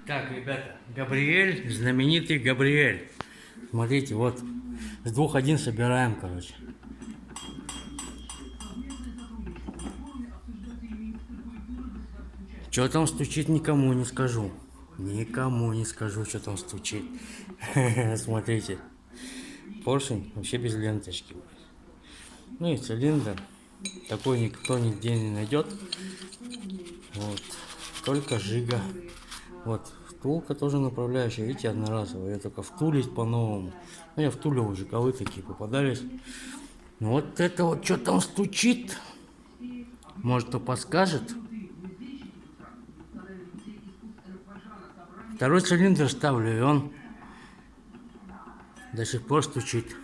Так, ребята, Габриэль, знаменитый Габриэль. Смотрите, вот с 2-1 собираем, короче. Что там стучит, никому не скажу. Никому не скажу, что там стучит. Смотрите. Поршень вообще без ленточки. Ну и цилиндр. Такой никто нигде не найдет. Вот. Только жига. Вот. Втулка тоже направляющая. Видите, одноразовая. Я только втулить по-новому. Ну, я втулил, жиковые такие попадались. Ну, вот это вот что там стучит. Может, кто подскажет? Второй цилиндр ставлю, и он до сих пор стучит.